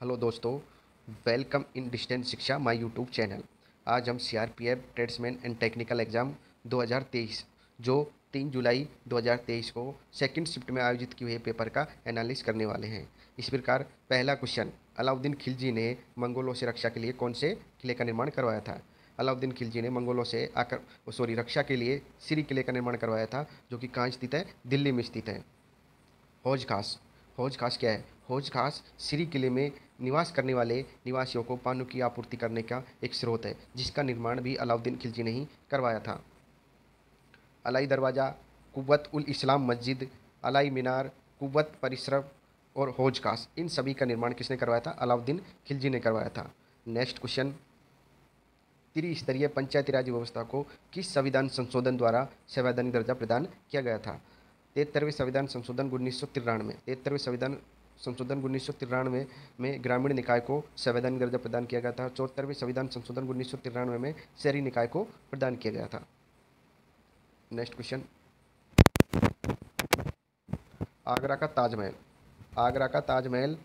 Hello दोस्तों, welcome in distance शिक्षा my YouTube channel. आज हम CRPF tradesman and technical exam 2023 जो 3 जुलाई 2023 को सेकंड शिफ्ट में आयोजित किए हुए पेपर का एनालिसिस करने वाले हैं। इस प्रकार पहला क्वेश्चन, अलाउद्दीन खिलजी ने मंगोलों से रक्षा के लिए कौन से किले का निर्माण करवाया था? अलाउद्दीन खिलजी ने मंगोलों से रक्षा के लिए सिरी किले का निर्माण करवाया था, जो कि कहाँ स्थित है? दिल्ली में स्थित है। हौज खास, हौज खास क्या है? हौज खास सिरी किले में निवास करने वाले निवासियों को पानी की आपूर्ति करने का एक स्रोत है, जिसका निर्माण भी अलाउद्दीन खिलजी ने ही करवाया था। अलाई दरवाज़ा, कुव्वत उल इस्लाम मस्जिद, अलाई मीनार, कुव्वत परिसर और हौज खास, इन सभी का निर्माण किसने करवाया था? अलाउद्दीन खिलजी ने करवाया था। नेक्स्ट क्वेश्चन, त्रिस्तरीय पंचायती राज व्यवस्था को किस संविधान संशोधन द्वारा संवैधानिक दर्जा प्रदान किया गया था? 73वें संविधान संशोधन 1993, 73वें संविधान संशोधन 1993 में ग्रामीण निकाय को संवैधानिक दर्जा प्रदान किया गया था। 74वें संविधान संशोधन 1993 में शहरी निकाय को प्रदान किया गया था। नेक्स्ट क्वेश्चन, आगरा का ताजमहल, आगरा का ताजमहल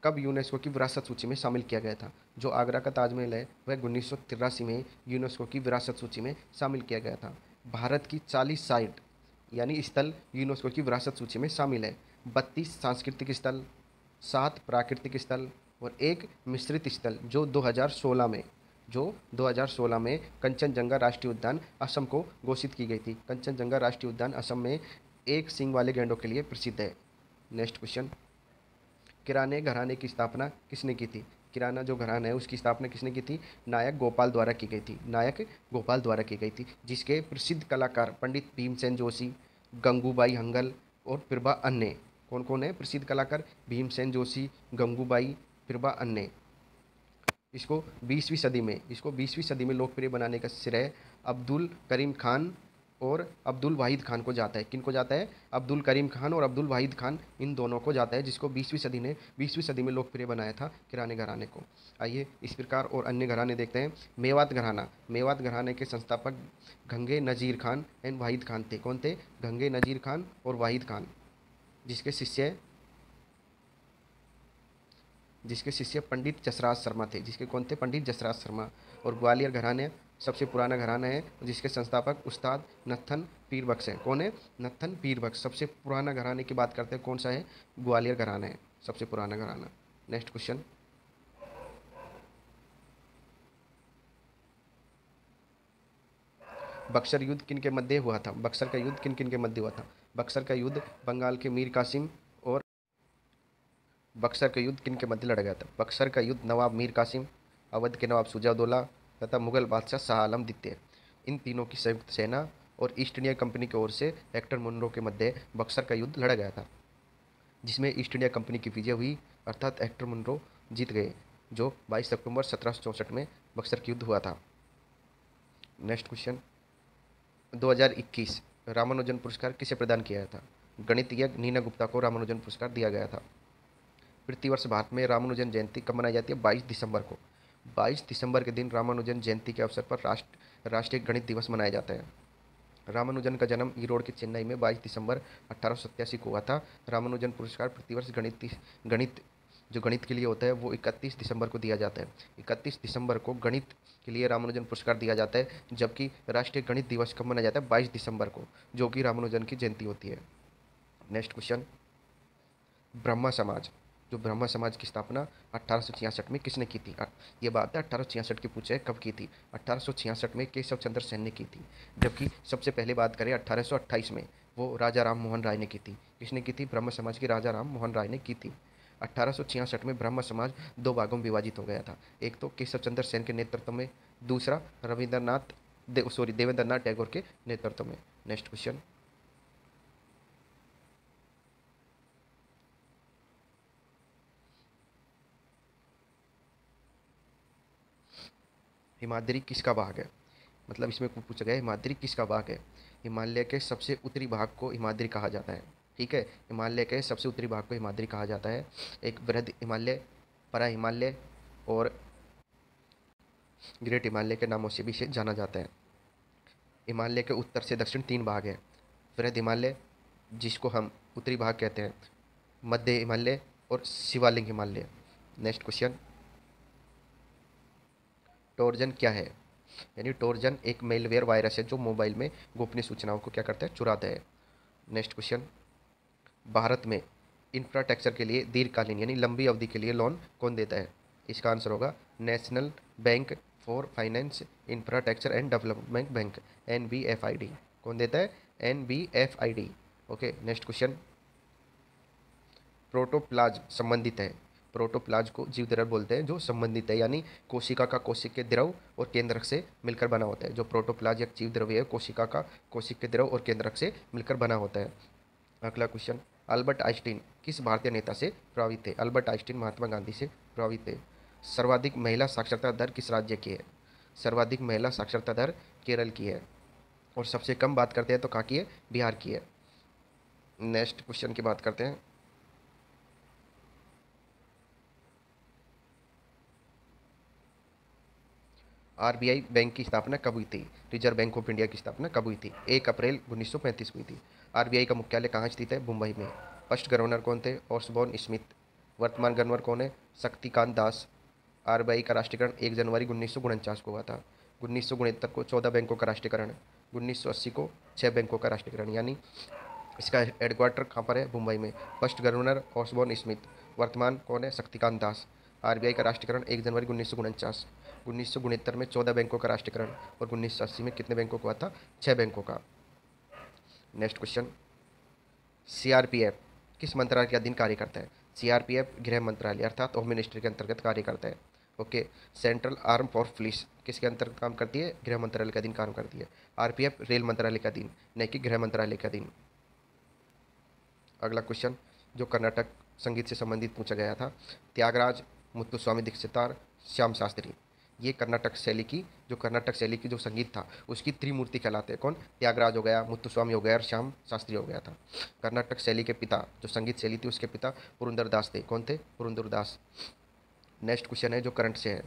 कब यूनेस्को की विरासत सूची में शामिल किया गया था? जो आगरा का ताजमहल है वह 1983 में यूनेस्को की विरासत सूची में शामिल किया गया था। भारत की 40 साइट यानी स्थल यूनेस्को की विरासत सूची में शामिल है। 32 सांस्कृतिक स्थल, 7 प्राकृतिक स्थल और एक मिश्रित स्थल जो 2016 में कंचनजंगा राष्ट्रीय उद्यान असम को घोषित की गई थी। कंचनजंगा राष्ट्रीय उद्यान असम में एक सींग वाले गैंडों के लिए प्रसिद्ध है। नेक्स्ट क्वेश्चन, किराने घराने की स्थापना किसने की थी? किराना जो घराना है उसकी स्थापना किसने की थी? नायक गोपाल द्वारा की गई थी। नायक गोपाल द्वारा की गई थी, जिसके प्रसिद्ध कलाकार पंडित भीमसेन जोशी, गंगूबाई हंगल और फिरबा अन्य। कौन कौन है प्रसिद्ध कलाकार? भीमसेन जोशी, गंगूबाई, फिरबा अन्य। इसको 20वीं सदी में लोकप्रिय बनाने का श्रेय अब्दुल करीम खान और अब्दुल वाहिद खान को जाता है। किन को जाता है? अब्दुल करीम खान और अब्दुल वाहिद खान, इन दोनों को जाता है, जिसको 20वीं सदी में लोकप्रिय बनाया था किराने घराने को। आइए इस प्रकार और अन्य घराने देखते हैं। मेवात घराना, मेवात घराने के संस्थापक गंगे नज़ीर खान एंड वाहिद खान थे। कौन थे? गंगे नज़ीर खान और वाहिद खान, जिसके शिष्य पंडित जसराज शर्मा थे। जिसके कौन थे? पंडित जसराज शर्मा। और ग्वालियर घराने सबसे पुराना घराना है, जिसके संस्थापक उस्ताद नत्थन पीर बख्श हैं। कौन है? नत्थन पीर बख्श। सबसे पुराना घराने की बात करते हैं, कौन सा है? ग्वालियर घराना है सबसे पुराना घराना। नेक्स्ट क्वेश्चन, बक्सर युद्ध किन के मध्य हुआ था? बक्सर का युद्ध किन किन के मध्य हुआ था? बक्सर का युद्ध बंगाल के मीर कासिम और बक्सर का युद्ध किन के मध्य लड़ा गया था? बक्सर का युद्ध नवाब मीर कासिम, अवध के नवाब शुजाउद्दौला तथा मुगल बादशाह शाह आलम द्वितीय, इन तीनों की संयुक्त सेना और ईस्ट इंडिया कंपनी की ओर से हेक्टर मुनरो के मध्य बक्सर का युद्ध लड़ा गया था, जिसमें ईस्ट इंडिया कंपनी की विजय हुई, अर्थात हेक्टर मुनरो जीत गए, जो 22 अक्टूबर 1764 में बक्सर का युद्ध हुआ था। नेक्स्ट क्वेश्चन, 2021 रामानुजन पुरस्कार किसे प्रदान किया गया था? गणितज्ञ नीना गुप्ता को रामानुजन पुरस्कार दिया गया था। प्रतिवर्ष भारत में रामानुजन जयंती कब मनाई जाती है? 22 दिसंबर को। 22 दिसंबर के दिन रामानुजन जयंती के अवसर पर राष्ट्रीय गणित दिवस मनाया जाता है। रामानुजन का जन्म ईरोड के चेन्नई में 22 दिसंबर 1887 को हुआ था। रामानुजन पुरस्कार प्रतिवर्ष गणित जो गणित के लिए होता है वो 31 दिसंबर को दिया जाता है। 31 दिसंबर को गणित के लिए रामानुजन पुरस्कार दिया जाता है, जबकि राष्ट्रीय गणित दिवस कब मनाया जाता है? 22 दिसंबर को, जो कि रामानुजन की जयंती होती है। नेक्स्ट क्वेश्चन, ब्रह्मा समाज, जो ब्रह्मा समाज की स्थापना 1866 में किसने की थी? ये बात है 1866 की पूछे कब की थी? 1866 में केशव चंद्र सेन ने की थी। जबकि सबसे पहले बात करें 1828 में, वो राजा राम मोहन राय ने की थी। किसने की थी? ब्रह्म समाज की राजा राम मोहन राय ने की थी। 1866 में ब्रह्म समाज दो भागों में विभाजित हो गया था। एक तो केशव चंद्र सेन के नेतृत्व में, दूसरा देवेंद्र नाथ टैगोर के नेतृत्व में। नेक्स्ट क्वेश्चन, हिमाद्री किसका भाग है? मतलब इसमें पूछा गया हिमाद्री किसका भाग है? हिमालय के सबसे उत्तरी भाग को हिमाद्री कहा जाता है। ठीक है, हिमालय के सबसे उत्तरी भाग को हिमाद्री कहा जाता है। एक वृहद हिमालय, परा हिमालय और ग्रेट हिमालय के नामों से भी इसे जाना जाता है। हिमालय के उत्तर से दक्षिण 3 भाग हैं। वृहद हिमालय, जिसको हम उत्तरी भाग कहते हैं, मध्य हिमालय और Shivalik Himalaya. Next question, Trojan क्या है? यानी ट्रोजन एक मेलवेयर वायरस है जो मोबाइल में गोपनीय सूचनाओं को क्या करता है, चुराता है। नेक्स्ट क्वेश्चन, भारत में इंफ्रास्ट्रक्चर के लिए दीर्घकालीन यानी लंबी अवधि के लिए लोन कौन देता है? इसका आंसर होगा national bank for finance infrastructure and development bank, NBFID। कौन देता है? NBFID। Okay, next question, protoplasm संबंधित है। प्रोटोप्लाज्म को जीव द्रव्य बोलते हैं जो संबंधित है, यानी कोशिका का कोशिक के द्रव और केंद्रक से मिलकर बना होता है। जो प्रोटोप्लाज्म एक जीव द्रव्य है कोशिका का कोशिक के द्रव और केंद्रक से मिलकर बना होता है। अगला क्वेश्चन, अल्बर्ट आइंस्टीन किस भारतीय नेता से प्रभावित थे? अल्बर्ट आइंस्टीन महात्मा गांधी से प्रभावित थे। सर्वाधिक महिला साक्षरता दर किस राज्य की है? सर्वाधिक महिला साक्षरता दर केरल की है। और सबसे कम बात करते हैं तो कहाँ की है? बिहार की है। नेक्स्ट क्वेश्चन की बात करते हैं, RBI बैंक की स्थापना कब हुई थी? रिजर्व बैंक ऑफ इंडिया की स्थापना कब हुई थी? 1 अप्रैल 1935 को हुई थी। RBI का मुख्यालय कहाँ स्थित है? मुंबई में। फर्स्ट गवर्नर कौन थे? Osborne Smith. वर्तमान गवर्नर कौन है? शक्तिकांत दास। RBI का राष्ट्रीयकरण 1 जनवरी 1949 को हुआ था। 1969 को 14 बैंकों का राष्ट्रीयकरण। 1980 को 6 बैंकों का राष्ट्रीयकरण, यानी इसका हेडक्वार्टर कहाँ पर है? मुंबई में। First governor Osborne Smith. वर्तमान कौन है? शक्तिकांत दास। RBI का राष्ट्रीयकरण 1 जनवरी 1949। 1969 में 14 बैंकों का राष्ट्रीयकरण और 1980 में कितने बैंकों का हुआ था? 6 बैंकों का। नेक्स्ट क्वेश्चन, CRPF किस मंत्रालय के अधीन कार्य करता है? CRPF गृह मंत्रालय अर्थात होम मिनिस्ट्री के अंतर्गत कार्य करता है। Okay, central arm force police किसके अंतर्गत काम करती है? गृह मंत्रालय के अधीन काम करती है। RPF रेल मंत्रालय के अधीन, न कि गृह मंत्रालय के अधीन। अगला क्वेश्चन जो कर्नाटक संगीत से संबंधित पूछा गया था, त्यागराज, मुत्तुस्वामी दीक्षितार, श्याम शास्त्री, ये कर्नाटक शैली की जो संगीत था उसकी त्रिमूर्ति कहलाते हैं। कौन? त्यागराज हो गया, मुत्तुस्वामी हो गया और श्याम शास्त्री हो गया था। कर्नाटक शैली के पिता, जो संगीत शैली थी उसके पिता पुरंदर दास थे। कौन थे? पुरंदर दास। नेक्स्ट क्वेश्चन है जो करंट से है,